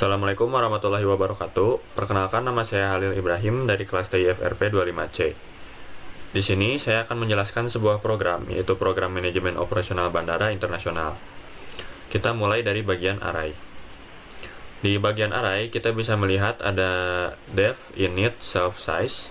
Assalamualaikum warahmatullahi wabarakatuh. Perkenalkan, nama saya Halil Ibrahim dari kelas TIFRP 25C. Di sini saya akan menjelaskan sebuah program, yaitu program manajemen operasional bandara internasional. Kita mulai dari bagian array. Di bagian array kita bisa melihat ada def, init, self size.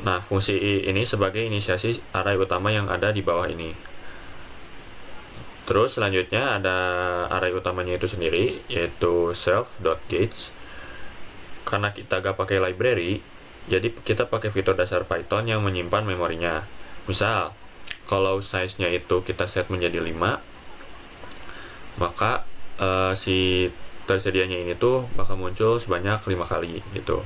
Nah, fungsi ini sebagai inisiasi array utama yang ada di bawah ini. Terus selanjutnya ada array utamanya itu sendiri, yaitu self.gauge. Karena kita gak pakai library, jadi kita pakai fitur dasar Python yang menyimpan memorinya. Misal, kalau size-nya itu kita set menjadi 5, maka si tersedianya ini tuh bakal muncul sebanyak 5 kali gitu.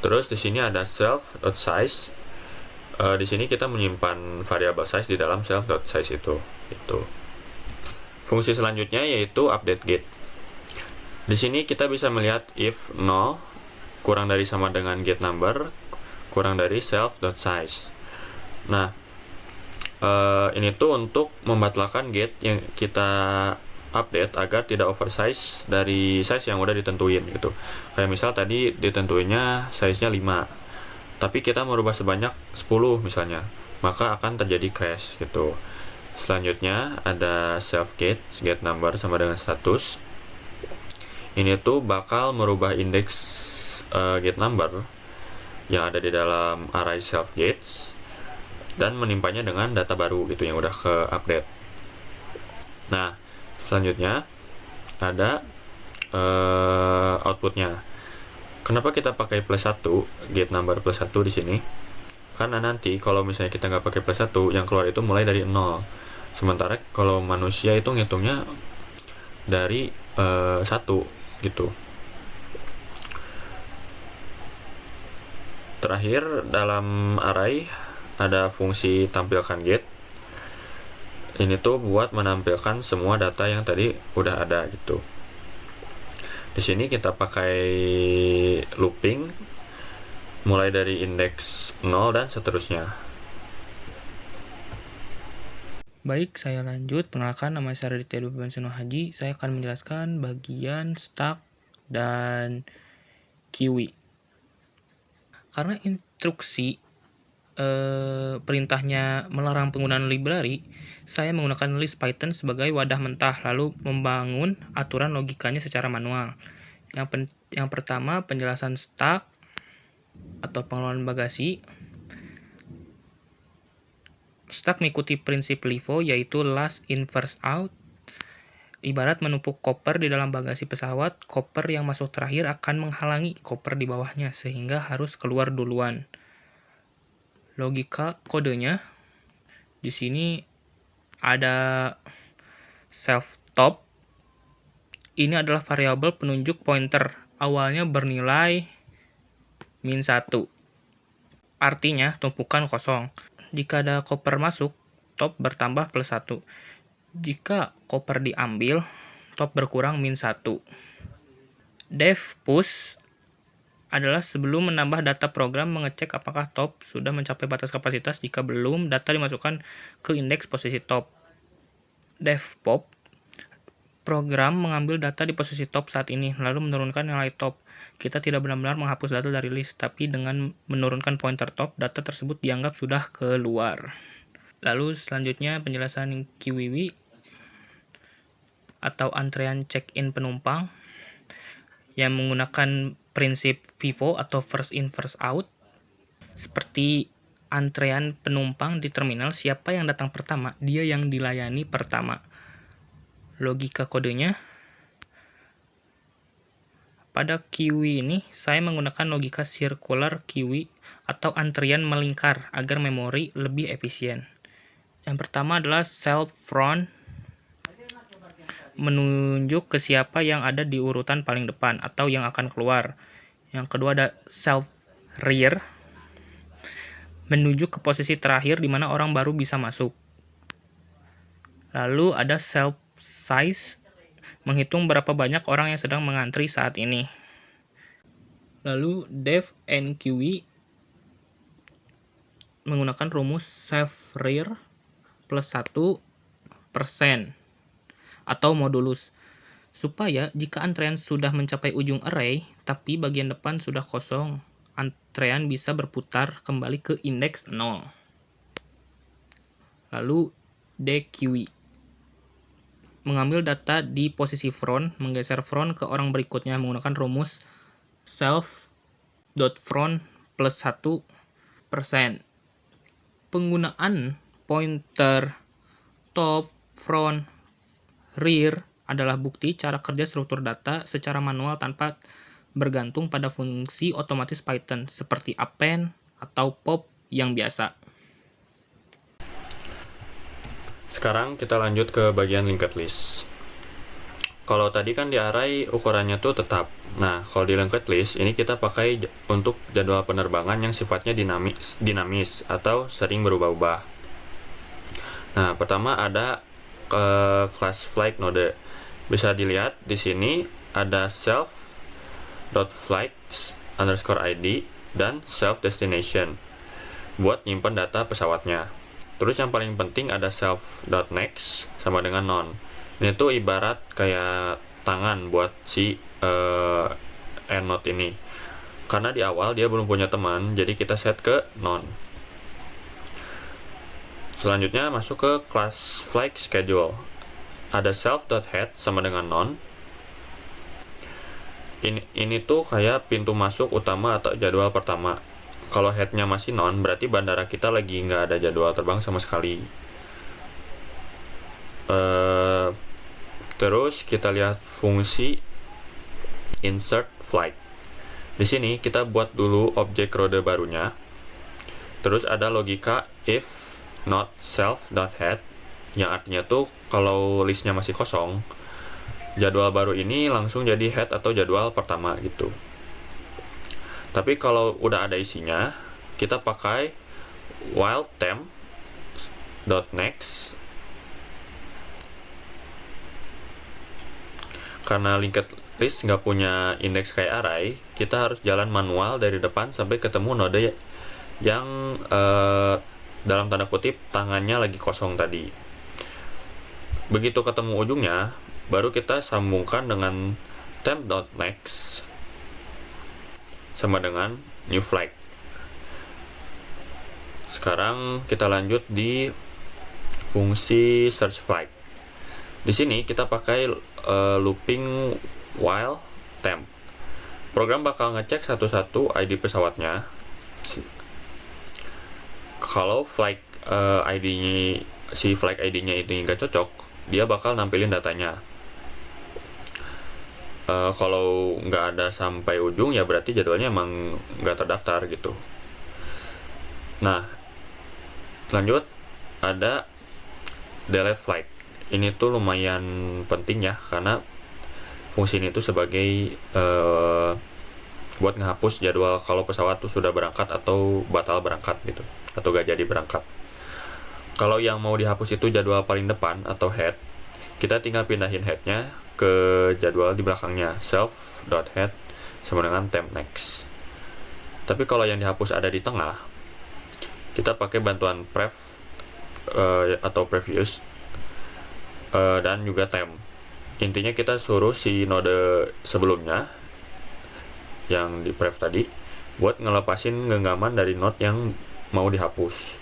Terus di sini ada self.size. Di sini kita menyimpan variabel size di dalam self.size itu. Gitu. Fungsi selanjutnya yaitu update get. Di sini kita bisa melihat if 0 kurang dari sama dengan get number kurang dari self.size. Nah, ini tuh untuk membatalkan get yang kita update agar tidak oversize dari size yang udah ditentuin gitu. Kayak misal tadi ditentuinnya size-nya 5, tapi kita merubah sebanyak 10 misalnya, maka akan terjadi crash gitu. Selanjutnya ada self get number sama dengan status. Ini tuh bakal merubah indeks get number yang ada di dalam array self gates dan menimpanya dengan data baru gitu yang udah ke update. Nah, selanjutnya ada outputnya. Kenapa kita pakai plus 1, get number plus 1 di sini? Karena nanti kalau misalnya kita nggak pakai plus 1, yang keluar itu mulai dari 0. Sementara kalau manusia itu ngitungnya dari 1 gitu. Terakhir, dalam array ada fungsi tampilkan get. Ini tuh buat menampilkan semua data yang tadi udah ada gitu. Di sini kita pakai looping mulai dari indeks 0 dan seterusnya. Baik, saya lanjut. Perkenalkan, nama saya Raditya Dwi Benseno Haji. Saya akan menjelaskan bagian stack dan kiwi. Karena instruksi perintahnya melarang penggunaan library, saya menggunakan list Python sebagai wadah mentah, lalu membangun aturan logikanya secara manual. Yang pertama, penjelasan stack atau pengelolaan bagasi. Stack mengikuti prinsip LIFO, yaitu last in first out. Ibarat menumpuk koper di dalam bagasi pesawat, koper yang masuk terakhir akan menghalangi koper di bawahnya, sehingga harus keluar duluan. Logika kodenya, di sini ada self top. Ini adalah variabel penunjuk pointer. Awalnya bernilai -1. Artinya tumpukan kosong. Jika ada koper masuk, top bertambah +1. Jika koper diambil, top berkurang -1. Def push adalah sebelum menambah data program mengecek apakah top sudah mencapai batas kapasitas. Jika belum, data dimasukkan ke indeks posisi top. Def pop, program mengambil data di posisi top saat ini, lalu menurunkan nilai top. Kita tidak benar-benar menghapus data dari list, tapi dengan menurunkan pointer top, data tersebut dianggap sudah keluar. Lalu selanjutnya penjelasan kiwiwi atau antrean check-in penumpang yang menggunakan prinsip FIFO atau first in first out. Seperti antrean penumpang di terminal, siapa yang datang pertama, dia yang dilayani pertama. Logika kodenya, pada kiwi ini saya menggunakan logika circular kiwi atau antrian melingkar agar memori lebih efisien. Yang pertama adalah self front, menunjuk ke siapa yang ada di urutan paling depan atau yang akan keluar. Yang kedua ada self rear, menuju ke posisi terakhir di mana orang baru bisa masuk. Lalu ada self size, menghitung berapa banyak orang yang sedang mengantri saat ini. Lalu def NQW menggunakan rumus self rear +1% atau modulus. Supaya jika antrean sudah mencapai ujung array, tapi bagian depan sudah kosong, antrean bisa berputar kembali ke indeks 0. Lalu dequeue. Mengambil data di posisi front, menggeser front ke orang berikutnya menggunakan rumus self.front plus 1%. Penggunaan pointer top, front, rear adalah bukti cara kerja struktur data secara manual tanpa bergantung pada fungsi otomatis Python seperti append atau pop yang biasa. Sekarang kita lanjut ke bagian linked list. Kalau tadi kan di array ukurannya tuh tetap. Nah, kalau di linked list ini kita pakai untuk jadwal penerbangan yang sifatnya dinamis atau sering berubah-ubah. Nah, pertama ada class flight node. Bisa dilihat di sini ada self.flights_id dan self destination buat nyimpan data pesawatnya. Terus yang paling penting ada self.next sama dengan none. Ini tuh ibarat kayak tangan buat si endnote ini. Karena di awal dia belum punya teman, jadi kita set ke none. Selanjutnya masuk ke class flight schedule. Ada self.head sama dengan none. Ini tuh kayak pintu masuk utama atau jadwal pertama. Kalau headnya masih none, berarti bandara kita lagi nggak ada jadwal terbang sama sekali. Terus kita lihat fungsi insert flight. Di sini kita buat dulu objek rode barunya. Terus ada logika if not self.head, yang artinya tuh kalau listnya masih kosong, jadwal baru ini langsung jadi head atau jadwal pertama gitu. Tapi kalau udah ada isinya, kita pakai while temp.next. Karena linked list nggak punya indeks kayak array, kita harus jalan manual dari depan sampai ketemu node yang dalam tanda kutip tangannya lagi kosong tadi. Begitu ketemu ujungnya, baru kita sambungkan dengan temp.next sama dengan new flag. Sekarang kita lanjut di fungsi search flag. Di sini kita pakai looping while temp. Program bakal ngecek satu-satu ID pesawatnya. Kalau flight ID-nya si flight ID-nya ini nggak cocok, dia bakal nampilin datanya. Kalau nggak ada sampai ujung, ya berarti jadwalnya emang nggak terdaftar gitu. Nah, lanjut ada delete flight. Ini tuh lumayan penting ya, karena fungsi ini tuh sebagai buat ngehapus jadwal kalau pesawat tuh sudah berangkat atau batal berangkat gitu, atau gak jadi berangkat. Kalau yang mau dihapus itu jadwal paling depan atau head, kita tinggal pindahin headnya ke jadwal di belakangnya, self.head sama dengan temp next. Tapi kalau yang dihapus ada di tengah, kita pakai bantuan pref atau previous dan juga temp. Intinya kita suruh si node sebelumnya yang di pref tadi buat ngelepasin genggaman dari node yang mau dihapus.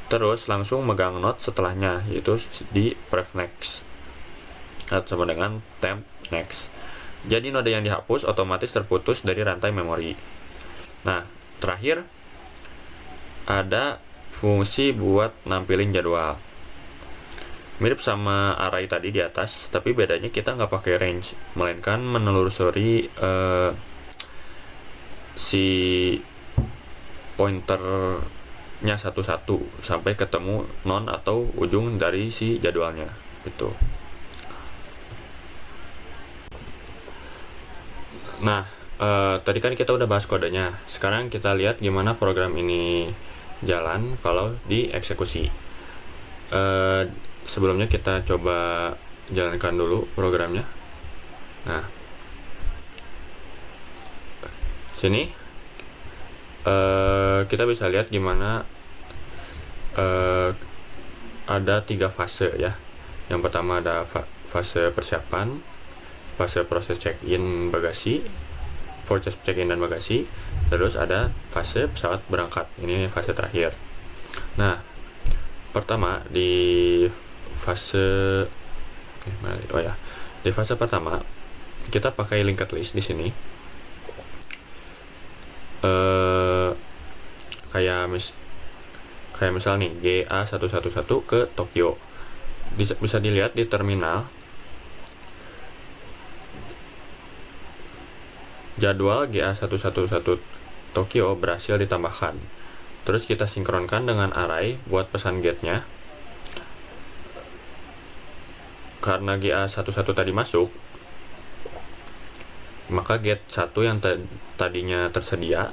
Terus langsung megang node setelahnya, yaitu di pref next atau sama dengan temp next. Jadi node yang dihapus otomatis terputus dari rantai memori. Nah, terakhir ada fungsi buat nampilin jadwal. Mirip sama array tadi di atas, tapi bedanya kita nggak pakai range, melainkan menelusuri si pointernya satu-satu sampai ketemu non atau ujung dari si jadwalnya gitu. Nah, tadi kan kita udah bahas kodenya. Sekarang kita lihat gimana program ini jalan kalau dieksekusi. Sebelumnya kita coba jalankan dulu programnya. Nah, sini kita bisa lihat gimana ada 3 fase ya. Yang pertama ada fase persiapan, fase proses check-in bagasi, proses check-in dan bagasi, terus ada fase pesawat berangkat. Ini fase terakhir. Nah, pertama di fase di fase pertama kita pakai linked list di sini. Kayak misal nih GA111 ke Tokyo. Bisa dilihat di terminal jadwal GA111 Tokyo berhasil ditambahkan. Terus kita sinkronkan dengan array buat pesan gate-nya. Karena GA11 tadi masuk, maka gate 1 yang tadinya tersedia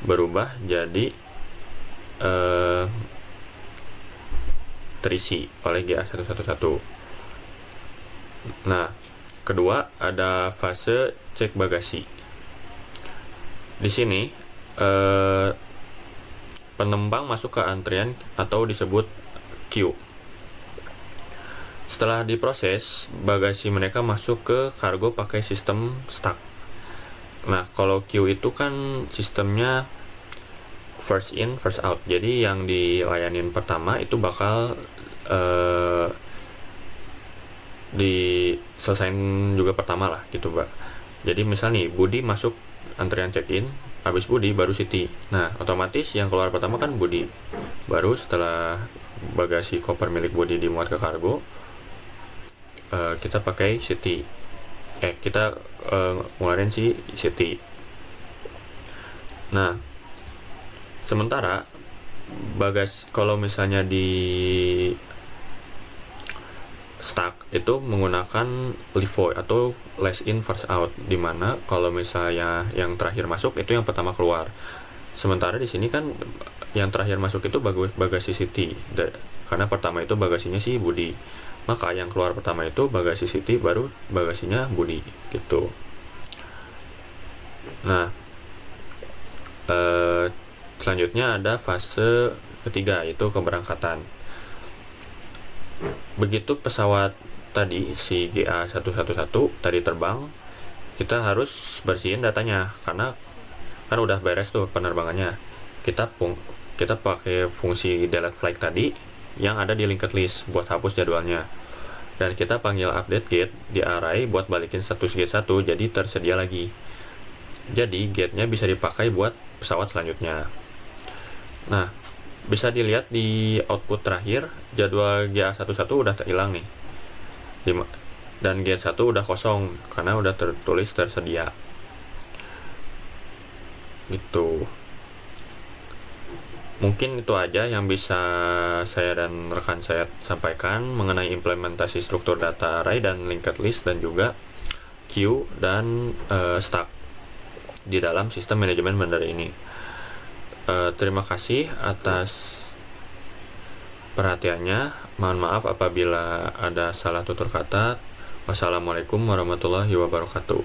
berubah jadi terisi oleh GA111. Nah, kedua ada fase cek bagasi. Di sini penumpang masuk ke antrian atau disebut queue. Setelah diproses, bagasi mereka masuk ke kargo pakai sistem stack. Nah, kalau queue itu kan sistemnya first in, first out. Jadi yang dilayanin pertama itu bakal diselesain juga pertama lah gitu, Mbak. Jadi misal nih Budi masuk antrian check-in, habis Budi baru Siti. Nah, otomatis yang keluar pertama kan Budi. Baru setelah bagasi koper milik Budi dimuat ke kargo, kita pakai Siti. Kita ngeluarin si Siti. Nah, sementara kalau misalnya di stack itu menggunakan LIFO atau last in first out, dimana kalau misalnya yang terakhir masuk itu yang pertama keluar. Sementara di sini kan yang terakhir masuk itu bagasi Siti, karena pertama itu bagasinya si Budi. Maka yang keluar pertama itu bagasi Siti, baru bagasinya Budi gitu. Nah, selanjutnya ada fase ketiga, yaitu keberangkatan. Begitu pesawat tadi si GA111 tadi terbang, kita harus bersihin datanya karena kan udah beres tuh penerbangannya. Kita pakai fungsi delete flight tadi yang ada di linked list buat hapus jadwalnya. Dan kita panggil update gate di array buat balikin status gate 1 jadi tersedia lagi. Jadi gate-nya bisa dipakai buat pesawat selanjutnya. Nah, bisa dilihat di output terakhir jadwal GA11 udah hilang nih. Dan gate 1 udah kosong karena udah tertulis tersedia. Gitu. Mungkin itu aja yang bisa saya dan rekan saya sampaikan mengenai implementasi struktur data array dan linked list dan juga queue dan stack di dalam sistem manajemen bandara ini. Terima kasih atas perhatiannya. Mohon maaf apabila ada salah tutur kata. Wassalamualaikum warahmatullahi wabarakatuh.